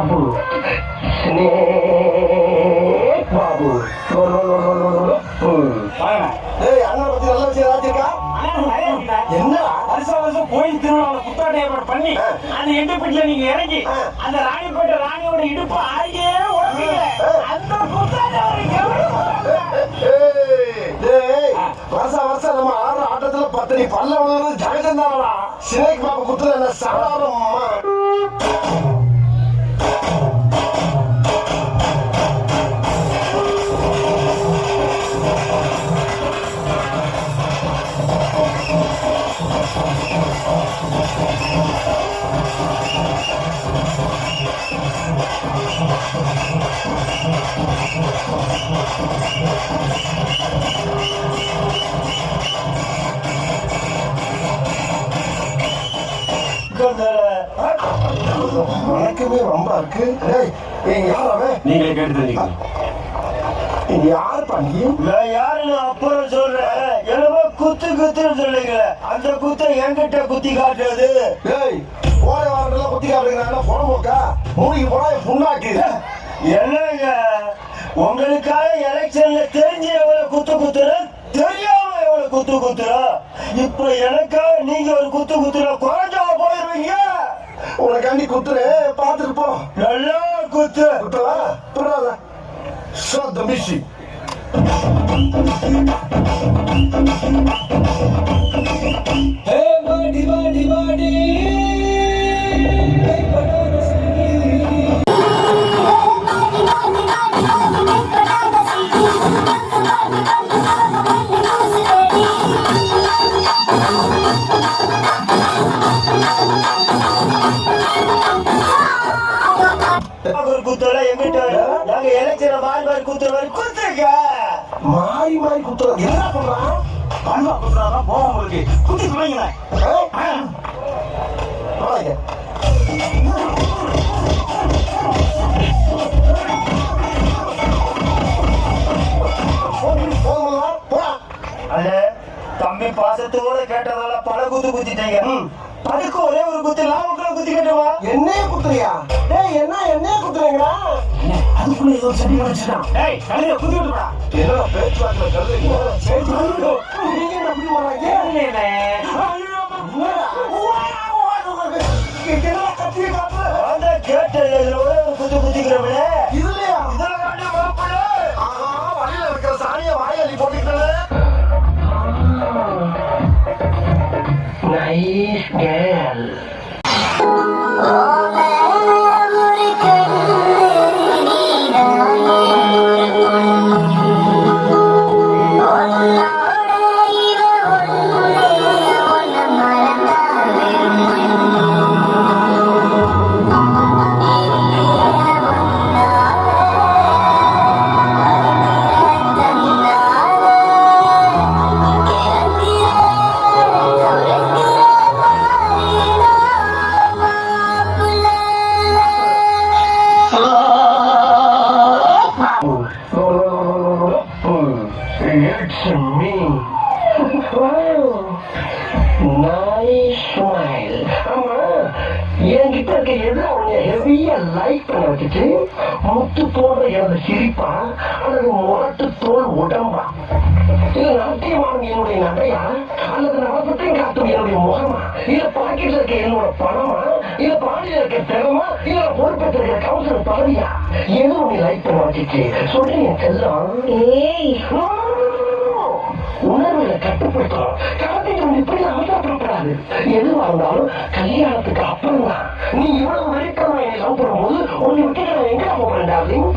Babu snake Babu அண்ணன் பத்தி நல்ல விஷயம் ஏதாச்சும் என்ன வருஷம் வருஷம் கோயில் திருவிழாவை புத்தாட்டை ஏற்பாடு பண்ணி அந்த எட்டுப்பட்டில நீங்க இறங்கி அந்த ராணிப்பேட்டை ராணியோட இடுப்பு ஆகியே உடம்பீங்க அந்த புத்தாட்டை வருஷம் வருஷம் நம்ம ஆடுற ஆட்டத்துல பத்தினி பல்ல விழுறது ஜெகஜந்தானா ஸ்னேக் பாபு குத்துல என்ன சாதாரணமா எனக்குமே ரொம்ப இருக்கு. நீங்களே கேட்டு யாரு பண்ணி யாருன்னு அப்புறம் சொல்றேன். என்னமோ குத்து குத்துன்னு சொல்லுங்க. அந்த குத்தை என்கிட்ட குத்தி காட்டுறது. போற வாரத்துல குத்தி காட்டுறீங்க போனோக்கா மூடிக்கு போனா புண்ணாக்கு. என்னங்க உங்களுக்காக எலெக்ஷன்ல தெரிஞ்சு எவ்வளவு குத்து குத்துற தெரியாம எவ்வளவு குத்து குத்துற. இப்ப எனக்காக நீங்க ஒரு குத்து குத்துற குறைஞ்சா போயிருவீங்க. உனக்காண்டி குத்துரு பாத்துட்டு போ. நல்லா குத்து குத்தலா புறாத Shut the mission. Hey, buddy, buddy, buddy. Hey, குத்தல எங்கிட்ட நாங்க எலெக்ஷன் மாறி குத்துற குத்துங்க. மாறி மாறி குத்துற என்ன சொல்றான்? அண்ணா குத்துறாரா போக உங்களுக்கு குத்தி சொல்லுங்க. தம்பி பாசத்தோட கேட்டதால பல குத்து குத்திட்டீங்க. அதுக்கு ஒரே ஒரு குத்து லாபத்துல குத்தி கேட்டவா என்னைய குத்துறியா? என்னைய குத்துறீங்களா? அதுக்குள்ள ஏதோ சரி வச்சுட்டான். ஏய் கலைய குத்தி விட்டுடா. என்னடா பேச்சுவார்த்தை கல்லுங்க? நீங்க என்ன அப்படி வராங்க? அந்த கேட்டல ஒரே ஒரு குத்து குத்திக்கிறவனே இதுலயா? இதுல காட்டி மாப்பிள்ள. வழியில இருக்கிற சாணிய வாயாளி போட்டுக்கிட்டே. Nice girl. It's me. Wow. Nice smile. ஆமா என்கிட்ட இருக்க எது அவங்க ஹெவியா லைக் பண்ண வச்சுட்டு முத்து போடுற எனது சிரிப்பா அல்லது முரட்டு தோல் உடம்பா இல்ல நாட்டியமான என்னுடைய நடையா அல்லது நவசத்தையும் காட்டும் என்னுடைய முகமா இல்ல பாக்கெட்ல இருக்க என்னோட பணமா இல்ல பாடியில இருக்க திறமா இல்ல பொறுப்பேற்ற இருக்கிற கவுன்சிலர் பதவியா எது உன்னை லைக் பண்ண வச்சுச்சு சொல்றீங்க செல்லம். உணர்வுகளை கட்டுப்படுத்தணும். கலப்பிட்டு இப்படி அவசரப்படக்கூடாது. எதுவா இருந்தாலும் கல்யாணத்துக்கு அப்புறம் தான். நீ இவ்வளவு வரைக்கும் என்னை லவ் பண்ணும்போது உன்னை விட்டு நான் எங்க போறேன் டார்லிங்?